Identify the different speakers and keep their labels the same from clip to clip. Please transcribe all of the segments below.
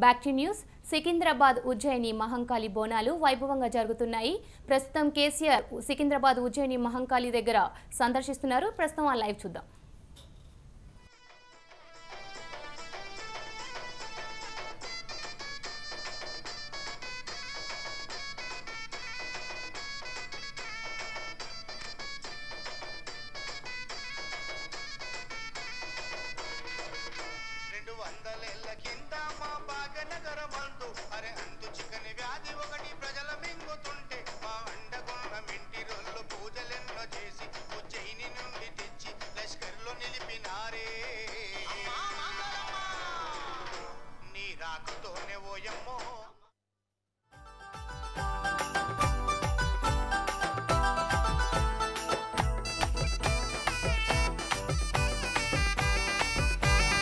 Speaker 1: Back to news. Secunderabad Ujjaini Mahankali Bonalu వైభవంగా జరుగుతున్నాయి. ప్రస్తుతం కేసీఆర్ సికింద్రాబాద్ ఉజ్జయిని మహంకాళి దగ్గర సందర్శిస్తున్నారు. ప్రస్తుతం ఆ లైవ్ చూద్దాం.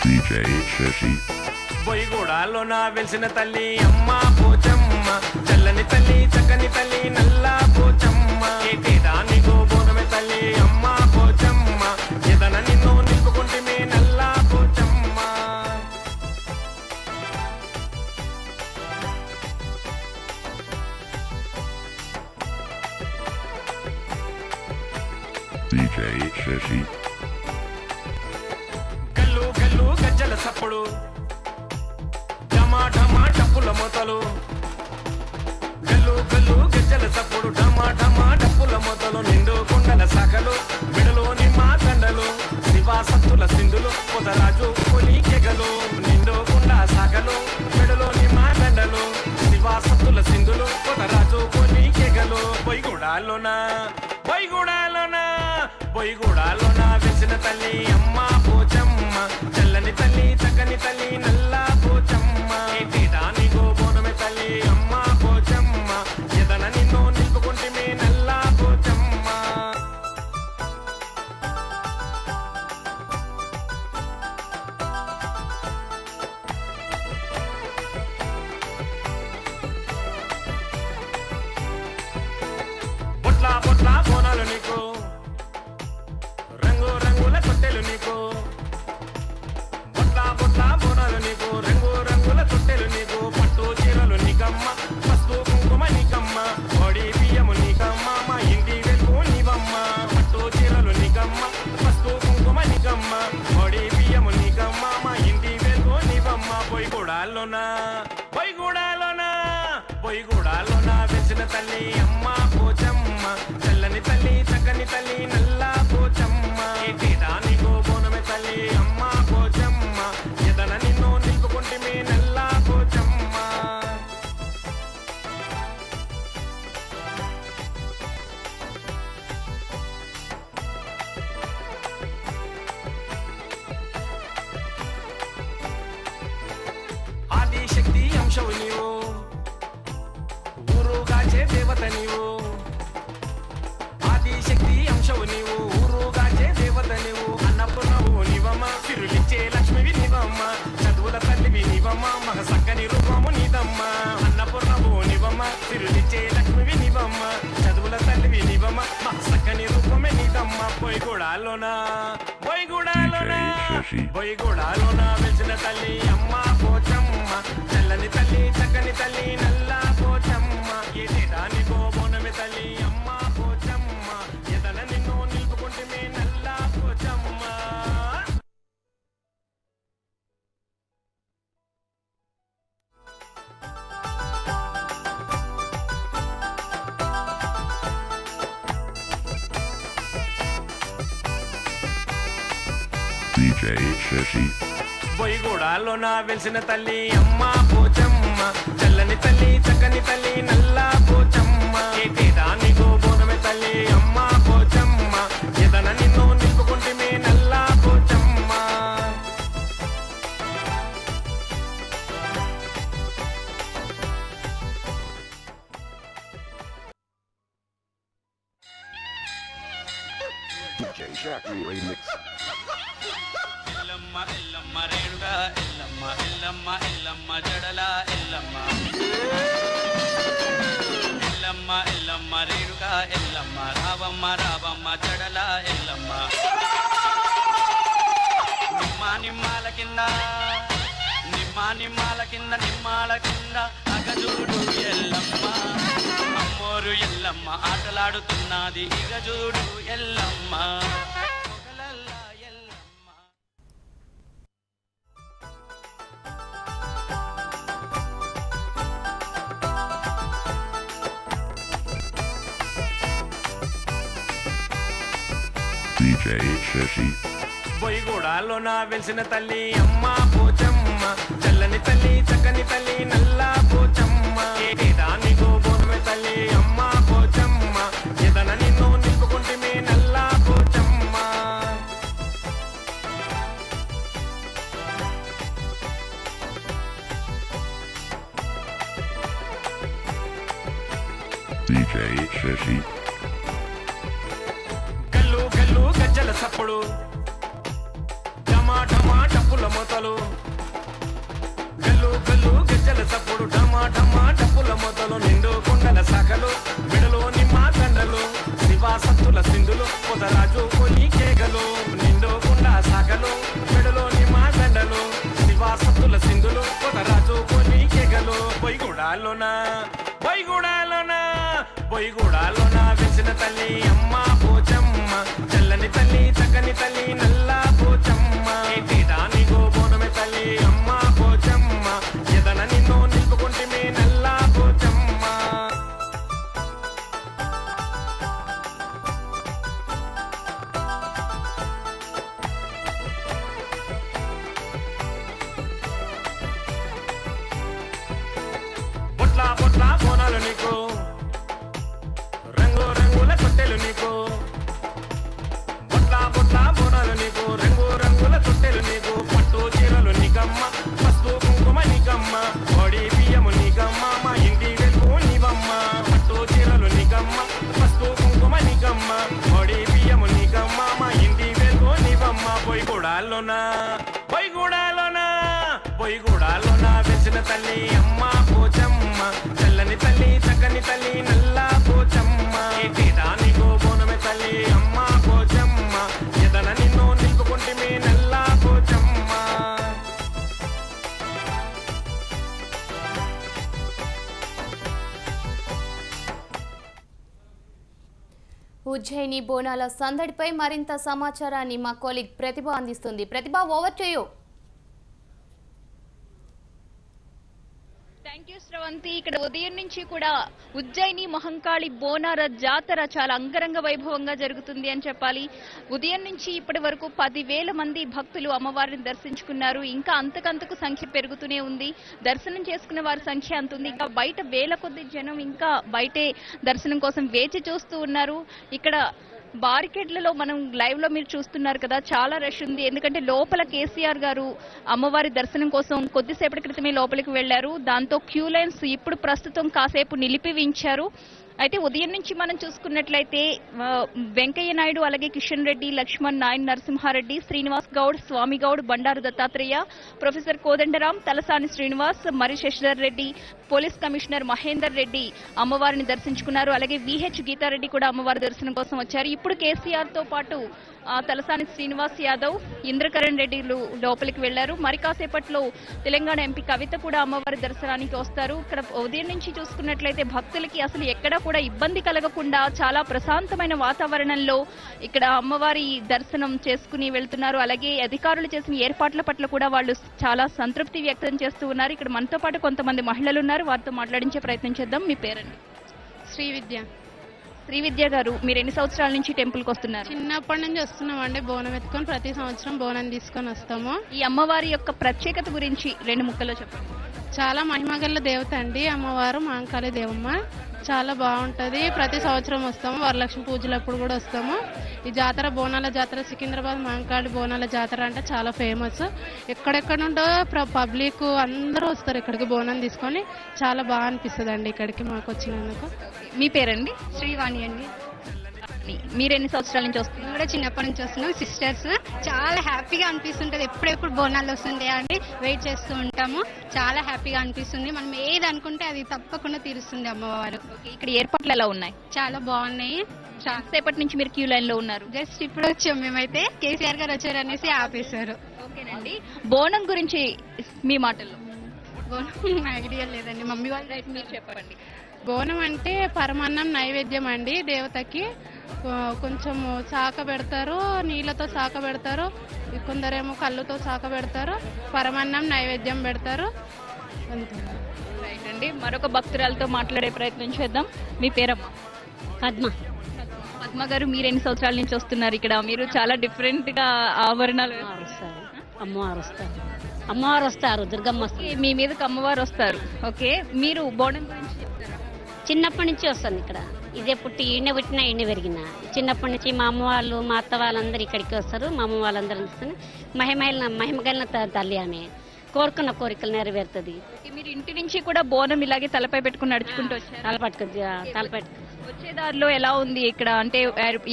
Speaker 2: DJ Shashi
Speaker 3: బొయ్యగూడాలోన వెలిసిన తల్లి అమ్మ పోచమ్మ, చల్లని తల్లి చక్కని తల్లి నల్ల పోచమ్మ, ఏటేదానికో బోనమే తల్లి అమ్మ పోచమ్మ, ఎదన నిన్ను నిలుపుకుంటే నల్ల పోచమ్మ.
Speaker 2: DJ Shashi
Speaker 3: గజ్జల సప్పుడు ఢమా డప్పుల మొతలు, గల్లు గల్లు గజ్జల సప్పుడు ఢమా డప్పుల మొతలు, నిండు కొండల శాఖలు విడలోని మా దండలు, శివాసత్తుల సింధులు పొదరాజు కొలి కెగలు, నిండు కొండ శాఖలు విడలోని మా దండలు, శివాసత్తుల సింధులు పొదరాజు కొలి కెగలు. బొయ్యగూడాలోన వెలిసిన తల్లి అమ్మ పోచమ్మ, చల్లని తల్లి చక్కని తల్లి నల్ల పోచమ్మ, ఏటేదానికో బోనమే తల్లి అమ్మ పోచమ్మ, ఎదన నిన్ను నిలుపుకుంటే నల్ల పోచమ్మ. బొట్ల బోనాలు నీకు, రంగు రంగుల తొట్టెలు నీకు, బొట్ల బోనాలు నీకు, రంగు రంగుల తొట్టెలు నీకు, పట్టు చీరలు నీకమ్మ, పసుపు కుంకుమ నీకమ్మ, ఒడి బియ్యము నీకమ్మ, మా ఇంటి వెలుగు నీవమ్మ, పట్టు చీరలు నీకమ్మ, పసుపు కుంకుమ నీకమ్మ, ఒడి బియ్యము నీకమ్మ, మా ఇంటి వెలుగు నీవమ్మ. బొయ్యగూడాలోన వెలిసిన తల్లి అమ్మ పోచమ్మ, చల్లని తల్లి చక్కని తల్లి నల్ల పోచమ్మ, ఏటేదానికో బోనమే తల్లి అమ్మ పోచమ్మ, ఎదన నిన్ను నిలుపుకుంటే నల్ల పోచమ్మ. ఆదిశక్తి అంశవు నీవు, ఊరుగాచే దేవత నీవు, ఆదిశక్తి అంశవు నీవు, ఊరుగాచే దేవత నీవు, అన్నపూర్ణవు నీవమ్మ, సిరులిచ్చే లక్ష్మివి నీవమ్మ, చదువుల తల్లివి నీవమ్మ, మగ సక్కని రూపము నీదమ్మ, అన్నపూర్ణవు నీవమ్మ, సిరులిచ్చే లక్ష్మివి నీవమ్మ, చదువుల తల్లివి నీవమ్మ, మగ సక్కని రూపమే నీదమ్మ. బొయ్యగూడాలోన వెలిసిన తల్లి అమ్మ పోచమ్మ, చల్లని తల్లి చక్కని తల్లి నల్ల పోచమ్మ, ఏటేదానికో బోనమే తల్లి అమ్మ పోచమ్మ, ఎదన నిన్ను నిలుపుకుంటే నల్ల పోచమ్మ.
Speaker 2: DJ Shashi
Speaker 3: బొయ్యగూడాలోన వెలిసిన తల్లి అమ్మ పోచమ్మ, చల్లని తల్లి చక్కని తల్లి నల్ల పోచమ్మ, ఏటేదానికో బోనమే తల్లి అమ్మ పోచమ్మ, ఎదన నిన్ను నిలుపుకుంటే నల్ల Pochamma.
Speaker 2: DJ Shashi Remix
Speaker 4: Yellamma Yellamma రేణుగా Yellamma Yellamma Yellamma జడల ఎల్లమ్మ, ఎల్లమ్మ ఎల్లమ్మ రేణుగా ఎల్లమ్మ, రావమ్మ రావమ్మ జడల ఎల్లమ్మ, నిమ్మ నిమ్మాల కింద నిమ్మ రా అగజూడు ఎల్లమ్మ అమ్మోరు ఎల్లమ్మ ఆటలాడుతున్నది ఇగజూడు ఎల్లమ్మ పొగలల్లా ఎల్లమ్మ.
Speaker 2: DJ Shashi.
Speaker 3: బొయ్యగూడాలో నా వెలిసిన తల్లి అమ్మ పోచమ్మ చల్లని తల్లి చక్కని తల్లి నల్లా పోచమ్మ ఏదానికో బోనమే తల్లి అమ్మ పోచమ్మ ఎదన నిన్ను నిలుపుకుంటే నల్లా పోచమ్మ.
Speaker 2: DJ Shashi.
Speaker 3: గల్లు గల్లు గజ్జల సప్పుడు ఢమా డప్పుల మొతలు గల్లు గల్లు గజ్జల సప్పుడు ఢమా డప్పుల మొతలు నిండు కొండల శాఖలు విడలో నిమ్మ దండలు శివాసత్తుల సింధులు పొదరాజు కొలి కేగలు నిండు కొండ శాఖలు విడలో నిమ్మ దండలు శివాసత్తుల సింధులు పొదరాజు కొలి కేగలు బొయ్యగూడాలోనా వెలిసిన తల్లి అమ్మ పోచమ్మ చల్లని తల్లి చక్కని తల్లి నల్లా పోచమ్మ ఏదానికో బోనమే తల్లి అమ్మ పోచమ్మ ఎదన నిన్ను నిలుపుకుంటే నల్లా పోచమ్మ. బొట్లా బోనాలు నీకు రంగు రంగుల తొట్టెలు నీకు బొట్లా బోనాలు నీకు రంగు రంగుల తొట్టెలు నీకు పట్టు చీరలు నీకమ్మ పసుపు కుంకుమ నీకమ్మ పొడి బియ్యము నీకమ్మ మా ఇంటి వెలుగు నీవమ్మ పట్టు చీరలు నీకమ్మ పసుపు కుంకుమ నీకమ్మ పొడి బియ్యము నీకమ్మ మా ఇంటి వెలుగు నీవమ్మ. బొయ్యగూడాలోనా వెలిసిన తల్లి అమ్మ పోచమ్మ చల్లని తల్లి చక్కని తల్లి నల్లా పోచమ్మ ఏదానికో బోనమే తల్లి అమ్మ పోచమ్మ ఎదన నిన్ను నిలుపుకుంటే నల్లా పోచమ్మ.
Speaker 1: ఉజ్జయిని బోనాల సందడిపై మరింత సమాచారాన్ని మా కొలీగ్ ప్రతిభ అందిస్తుంది. Prathibha, over to you.
Speaker 5: Thank you Sravanthi. ఇక్కడ ఉదయం నుంచి కూడా ఉజ్జయిని మహంకాళి బోనాల జాతర చాలా అంగరంగ వైభవంగా జరుగుతుంది అని చెప్పాలి. ఉదయం నుంచి ఇప్పటి వరకు 10,000 మంది భక్తులు అమ్మవారిని దర్శించుకున్నారు. ఇంకా అంతకంతకు సంఖ్య పెరుగుతూనే ఉంది. దర్శనం చేసుకున్న వారి సంఖ్య అంతుంది. ఇంకా బయట వేల కొద్ది జనం ఇంకా బయటే దర్శనం కోసం వేచి చూస్తూ ఉన్నారు. ఇక్కడ బారికేడ్లలో మనం లైవ్ లో మీరు చూస్తున్నారు కదా, చాలా రష్ ఉంది. ఎందుకంటే లోపల కేసీఆర్ గారు అమ్మవారి దర్శనం కోసం కొద్దిసేపటి క్రితమే లోపలికి వెళ్లారు. దాంతో క్యూ లైన్స్ ఇప్పుడు ప్రస్తుతం కాసేపు నిలిపివించారు. అయితే ఉదయం నుంచి మనం చూసుకున్నట్లయితే వెంకయ్య నాయుడు, అలాగే కిషన్ రెడ్డి, లక్ష్మణ్, నాయన్ నరసింహారెడ్డి, శ్రీనివాస్ గౌడ్, స్వామి గౌడ్, బండారు దత్తాత్రేయ, ప్రొఫెసర్ కోదండరాం, తలసాని శ్రీనివాస్, మరి శశిధర్ రెడ్డి, పోలీస్ కమిషనర్ మహేందర్ రెడ్డి అమ్మవారిని దర్శించుకున్నారు. అలాగే విహెచ్ గీతారెడ్డి కూడా అమ్మవారి దర్శనం కోసం వచ్చారు. ఇప్పుడు కేసీఆర్ తో పాటు తలసాని శ్రీనివాస్ యాదవ్, ఇంద్రకరణ్ రెడ్డిలు లోపలికి వెళ్లారు. మరి కాసేపట్లో తెలంగాణ ఎంపీ కవిత కూడా అమ్మవారి దర్శనానికి వస్తారు. ఇక్కడ ఉదయం నుంచి చూసుకున్నట్లయితే భక్తులకి అసలు ఎక్కడా కూడా ఇబ్బంది కలగకుండా చాలా ప్రశాంతమైన వాతావరణంలో ఇక్కడ అమ్మవారి దర్శనం చేసుకుని వెళ్తున్నారు. అలాగే అధికారులు చేసిన ఏర్పాట్ల పట్ల కూడా వాళ్ళు చాలా సంతృప్తి వ్యక్తం చేస్తూ ఉన్నారు. ఇక్కడ మనతో పాటు కొంతమంది మహిళలు ఉన్నారు, వారితో మాట్లాడించే ప్రయత్నం చేద్దాం. మీ పేరండి? శ్రీవిద్య గారు, మీరు ఎన్ని సంవత్సరాల నుంచి టెంపుల్ కి వస్తున్నారు?
Speaker 6: చిన్నప్పటి నుంచి వస్తున్నామండి. బోనం ఎత్తుకొని ప్రతి సంవత్సరం బోనం తీసుకొని వస్తాము.
Speaker 5: ఈ అమ్మవారి యొక్క ప్రత్యేకత గురించి 2 ముక్కల్లో చెప్పండి.
Speaker 6: చాలా మహిమగల దేవత అండి అమ్మవారు, మహంకాళి దేవమ్మ. చాలా బాగుంటది. ప్రతి సంవత్సరం వస్తాము. వరలక్ష్మి పూజలప్పుడు కూడా వస్తాము. ఈ జాతర బోనాల జాతర సికింద్రాబాద్ మహంకాళి బోనాల జాతర అంటే చాలా ఫేమస్. ఎక్కడెక్కడ నుండో పబ్లిక్ అందరూ వస్తారు ఇక్కడికి బోనం తీసుకొని. చాలా బాగా అనిపిస్తుంది అండి ఇక్కడికి మాకు వచ్చినందుకు.
Speaker 5: మీ పేరండి?
Speaker 7: శ్రీవాణి అండి.
Speaker 5: మీరు ఎన్ని సంవత్సరాల నుంచి వస్తున్నారు?
Speaker 7: కూడా చిన్నప్పటి నుంచి వస్తున్నాం. సిస్టర్స్ చాలా హ్యాపీగా అనిపిస్తుంటది. ఎప్పుడెప్పుడు బోనాలు వస్తుండే అని వెయిట్ చేస్తూ ఉంటాము. చాలా హ్యాపీగా అనిపిస్తుంది. మనం ఏది అనుకుంటే అది తప్పకుండా తీరుస్తుంది అమ్మవారు.
Speaker 5: ఇక్కడ ఏర్పాట్లు ఎలా ఉన్నాయి?
Speaker 7: చాలా బాగున్నాయి.
Speaker 5: సేపటి నుంచి మీరు క్యూ లైన్ లో ఉన్నారు?
Speaker 7: జస్ట్ ఇప్పుడు వచ్చాం మేమైతే. కేసీఆర్ గారు వచ్చారు అనేసి ఆపేశారు.
Speaker 5: ఓకేనండి. బోనం గురించి మీ మాటల్లో?
Speaker 7: బోనం ఐడియా లేదండి, మమ్మీ వాళ్ళు.
Speaker 5: రైట్, మీరు చెప్పండి.
Speaker 6: బోనం అంటే పరమాన్నం నైవేద్యం అండి దేవతకి. కొంచెం శాఖ పెడతారు, నీళ్ళతో శాఖ పెడతారు, కొందరేమో కళ్ళుతో శాఖ పెడతారు, పరమాన్నం నైవేద్యం పెడతారు.
Speaker 5: రైట్ అండి, మరొక భక్తురాలతో మాట్లాడే ప్రయత్నం చేద్దాం. మీ పేరమ్మా?
Speaker 8: పద్మ.
Speaker 5: పద్మ గారు, మీరు ఎన్ని సంవత్సరాల నుంచి వస్తున్నారు ఇక్కడ? మీరు చాలా డిఫరెంట్ గా ఆభరణాలు
Speaker 8: అమ్మవారు వస్తారు దుర్గమ్మ వస్తారు.
Speaker 5: మీ మీదకి అమ్మవారు వస్తారు. ఓకే, మీరు బోనం గురించి చెప్తారా?
Speaker 8: చిన్నప్పటి నుంచి వస్తాను ఇక్కడ. ఇదే ఈయన పుట్టినా ఈయన పెరిగిన. చిన్నప్పటి నుంచి మా అమ్మ వాళ్ళు మా అత్త వాళ్ళందరూ ఇక్కడికి వస్తారు. మా అమ్మ వాళ్ళందరూ వస్తారు. మహిమగలిన తల్లి ఆమె. కోరుకున్న కోరికలు నెరవేరుతుంది.
Speaker 5: మీరు ఇంటి నుంచి కూడా బోనం ఇలాగే తలపై పెట్టుకుని నడుచుకుంటూ వచ్చారు?
Speaker 8: తలపట్టు
Speaker 5: వచ్చే దారిలో ఎలా ఉంది ఇక్కడ? అంటే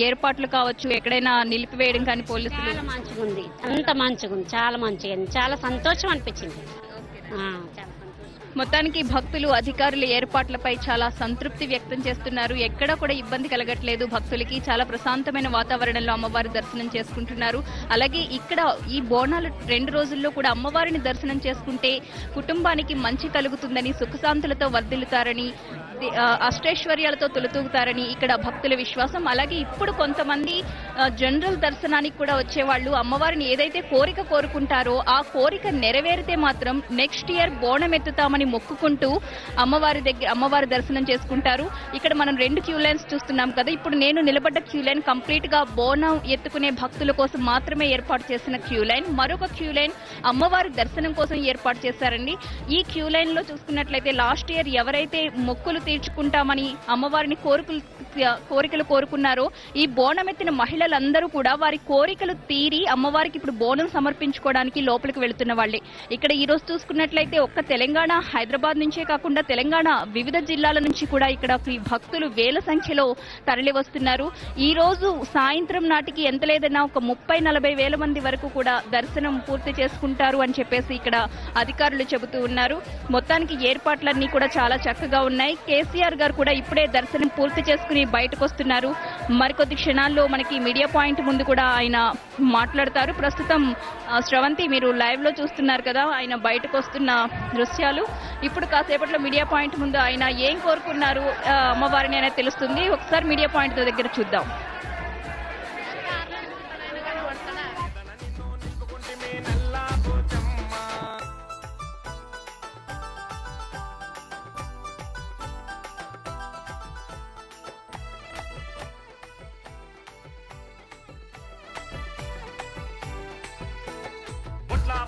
Speaker 5: ఏర్పాట్లు కావచ్చు, ఎక్కడైనా నిలిపివేయడం కానీ పోలీసులు?
Speaker 8: చాలా మంచిగా ఉంది, అంత మంచిగా ఉంది, చాలా మంచిగా ఉంది, చాలా సంతోషం అనిపించింది.
Speaker 5: మొత్తానికి భక్తులు, అధికారుల ఏర్పాట్లపై చాలా సంతృప్తి వ్యక్తం చేస్తున్నారు. ఎక్కడ కూడా ఇబ్బంది కలగట్లేదు భక్తులకి. చాలా ప్రశాంతమైన వాతావరణంలో అమ్మవారి దర్శనం చేసుకుంటున్నారు. అలాగే ఇక్కడ ఈ బోనాలు 2 రోజుల్లో కూడా అమ్మవారిని దర్శనం చేసుకుంటే కుటుంబానికి మంచి కలుగుతుందని, సుఖశాంతులతో వర్ధిల్లుతారని, అష్టైశ్వర్యాలతో తొలతూగుతారని ఇక్కడ భక్తుల విశ్వాసం. అలాగే ఇప్పుడు కొంతమంది జనరల్ దర్శనానికి కూడా వచ్చేవాళ్ళు అమ్మవారిని ఏదైతే కోరిక కోరుకుంటారో ఆ కోరిక నెరవేరితే మాత్రం నెక్స్ట్ ఇయర్ బోనం ఎత్తుతామని మొక్కుకుంటూ అమ్మవారి దర్శనం చేసుకుంటారు. ఇక్కడ మనం 2 క్యూ లైన్స్ చూస్తున్నాం కదా. ఇప్పుడు నేను నిలబడ్డ క్యూ లైన్ కంప్లీట్ గా బోనం ఎత్తుకునే భక్తుల కోసం మాత్రమే ఏర్పాటు చేసిన క్యూ లైన్. మరొక క్యూ లైన్ అమ్మవారి దర్శనం కోసం ఏర్పాటు చేశారండి. ఈ క్యూ లైన్ లో చూసుకున్నట్లయితే లాస్ట్ ఇయర్ ఎవరైతే మొక్కులు తీర్చుకుంటామని అమ్మవారిని కోరికలు కోరుకున్నారో ఈ బోనం ఎత్తిన మహిళలందరూ కూడా వారి కోరికలు తీరి అమ్మవారికి ఇప్పుడు బోనం సమర్పించుకోవడానికి లోపలికి వెళుతున్న వాళ్లే. ఇక్కడ ఈ రోజు చూసుకున్నట్లయితే ఒక్క తెలంగాణ, హైదరాబాద్ నుంచే కాకుండా తెలంగాణ వివిధ జిల్లాల నుంచి కూడా ఇక్కడ భక్తులు వేల సంఖ్యలో తరలి వస్తున్నారు. ఈ రోజు సాయంత్రం నాటికి ఎంత లేదన్నా ఒక 30-40 వేల మంది వరకు కూడా దర్శనం పూర్తి చేసుకుంటారు అని చెప్పేసి ఇక్కడ అధికారులు చెబుతూ ఉన్నారు. మొత్తానికి ఏర్పాట్లన్నీ కూడా చాలా చక్కగా ఉన్నాయి. కేసీఆర్ గారు కూడా ఇప్పుడే దర్శనం పూర్తి చేసుకుని బయటకు వస్తున్నారు. మరికొద్ది క్షణాల్లో మనకి మీడియా పాయింట్ ముందు కూడా ఆయన మాట్లాడతారు. ప్రస్తుతం శ్రవంతి, మీరు లైవ్ లో చూస్తున్నారు కదా ఆయన బయటకు వస్తున్న దృశ్యాలు. ఇప్పుడు కాసేపట్లో మీడియా పాయింట్ ముందు ఆయన ఏం కోరుకున్నారు అమ్మవారిని అనేది తెలుస్తుంది. ఒకసారి మీడియా పాయింట్ దగ్గర చూద్దాం.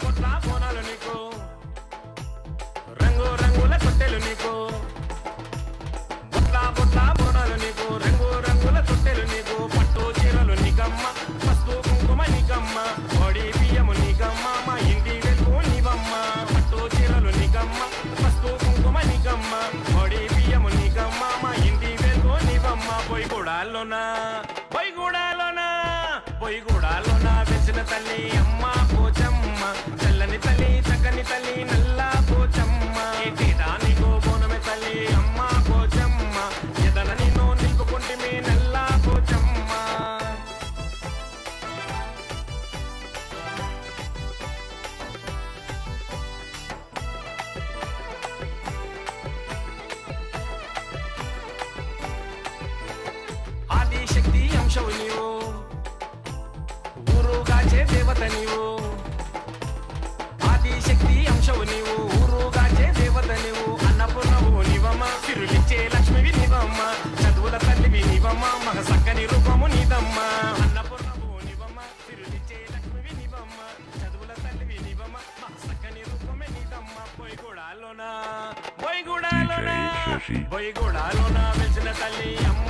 Speaker 3: పొట్లా బోనాలు నీకు, రంగు రంగుల తొట్టెలు నీకు. పొట్లా బోనాలు నీకు, రంగు రంగుల తొట్టెలు నీకు. పట్టు చీరలు నీకమ్మ, పసుపు కుంకుమ నీకమ్మ, పొడి బియ్యము నీకమ్మ, మా ఇంటి వెలుగు నీవమ్మ. పట్టు చీరలు నీకమ్మ, పసుపు కుంకుమ నీకమ్మ, పొడి బియ్యము నీకమ్మ, మా ఇంటి వెలుగు నీవమ్మ. పొయ్యిగూడాలోన వెలిసిన తల్లి అమ్మ పోచమ్మ, చల్లని తల్లి చక్కని తల్లి నల్లా పోచమ్మ. ఏటేటా నీకు బోనమే తల్లి అమ్మ పోచమ్మ, ఎదన నిన్ను నిలుపుకుంటే నల్లా పోచమ్మ. ఆదిశక్తి అంశవు నీవు, ఊరుగాచే దేవత నీవు. ఆదిశక్తి అంశవు నీవు, ఊరుగాచే దేవత నీవు. అన్నపూర్ణవు నీవమ్మ, సిరులిచ్చే లక్ష్మివి నీవమ్మ, చదువుల తల్లివి నీవమ్మ, మగ సక్కని రూపము నీదమ్మ. అన్నపూర్ణవు నీవమ్మ, సిరులిచ్చే లక్ష్మివి నీవమ్మ, చదువుల తల్లివి నీవమ్మ, మగ సక్కని రూపమే నీదమ్మ. పొయ్యిగూడాలోన వెలిసిన తల్లి అమ్మ